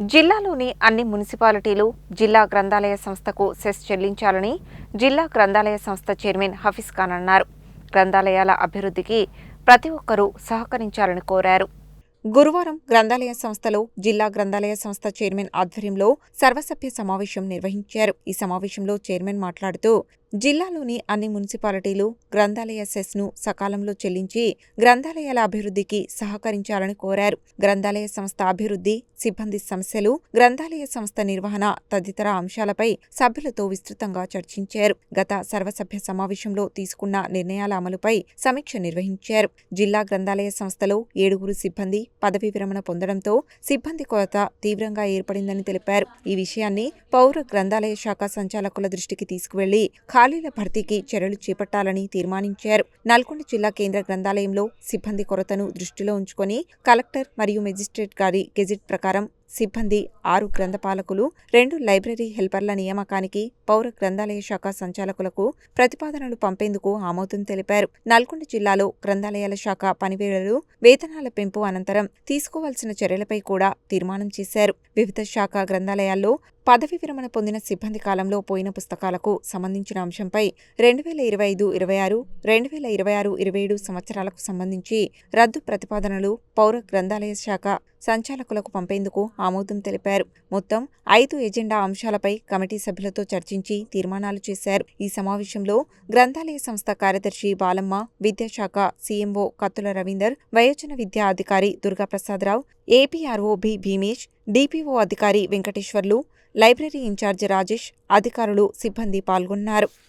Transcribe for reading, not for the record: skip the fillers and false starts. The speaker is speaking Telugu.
జిల్లాలోని అన్ని మున్సిపాలిటీలు జిల్లా గ్రంథాలయ సంస్థకు సెస్ చెల్లించాలని జిల్లా గ్రంథాలయ సంస్థ చైర్మన్ హఫీజ్ ఖాన్ అన్నారు. గ్రంథాలయాల అభివృద్ధికి ప్రతి ఒక్కరూ సహకరించాలని కోరారు. గురువారం గ్రంథాలయ సంస్థలో జిల్లా గ్రంథాలయ సంస్థ చైర్మన్ ఆధ్వర్యంలో సర్వసభ్య సమావేశం నిర్వహించారు. ఈ సమావేశంలో చైర్మన్ మాట్లాడుతూ జిల్లాలోని అన్ని మున్సిపాలిటీలు గ్రంథాలయ సెస్ను సకాలంలో చెల్లించి గ్రంథాలయాల అభివృద్ధికి సహకరించాలని కోరారు. గ్రంథాలయ సంస్థ అభివృద్ధి, సిబ్బంది సమస్యలు, గ్రంథాలయ సంస్థ నిర్వహణ తదితర అంశాలపై సభ్యులతో విస్తృతంగా చర్చించారు. గత సర్వసభ్య సమావేశంలో తీసుకున్న నిర్ణయాల అమలుపై సమీక్ష నిర్వహించారు. జిల్లా గ్రంథాలయ సంస్థలో 7 సిబ్బంది పదవీ విరమణ పొందడంతో సిబ్బంది కొరత తీవ్రంగా ఏర్పడిందని తెలిపారు. ఈ విషయాన్ని పౌర గ్రంథాలయ శాఖ సంచాలకుల దృష్టికి తీసుకువెళ్లి ఖాళీల భర్తీకి చర్యలు చేపట్టాలని తీర్మానించారు. నల్గొండ జిల్లా కేంద్ర గ్రంథాలయంలో సిబ్బంది కొరతను దృష్టిలో ఉంచుకొని కలెక్టర్ మరియు మెజిస్ట్రేట్ గారి గెజిట్ ప్రకారం సిబ్బంది 6 గ్రంథపాలకులు, 2 లైబ్రరీ హెల్పర్ల నియామకానికి పౌర గ్రంథాలయ శాఖ సంచాలకులకు ప్రతిపాదనలు పంపేందుకు ఆమోదం తెలిపారు. నల్గొండ జిల్లాలో గ్రంథాలయాల శాఖ పనివేళలు, వేతనాల పెంపు అనంతరం తీసుకోవాల్సిన చర్యలపై కూడా తీర్మానం చేశారు. వివిధ శాఖ గ్రంథాలయాల్లో పదవీ విరమణ పొందిన సిబ్బంది కాలంలో పోయిన పుస్తకాలకు సంబంధించిన అంశంపై 2025-26, 2026-27 సంవత్సరాలకు సంబంధించి రద్దు ప్రతిపాదనలు పౌర గ్రంథాలయ శాఖ సంచాలకులకు పంపేందుకు ఆమోదం తెలిపారు. మొత్తం 5 ఎజెండా అంశాలపై కమిటీ సభ్యులతో చర్చించి తీర్మానాలు చేశారు. ఈ సమావేశంలో గ్రంథాలయ సంస్థ కార్యదర్శి బాలమ్మ, విద్యాశాఖ సీఎంఓ కత్తుల రవీందర్, వయోజన విద్యా అధికారి Durgaprasadarao, APRO B Bhimesh, DPO అధికారి వెంకటేశ్వర్లు, లైబ్రరీ ఇన్ఛార్జ్ రాజేష్, అధికారులు, సిబ్బంది పాల్గొన్నారు.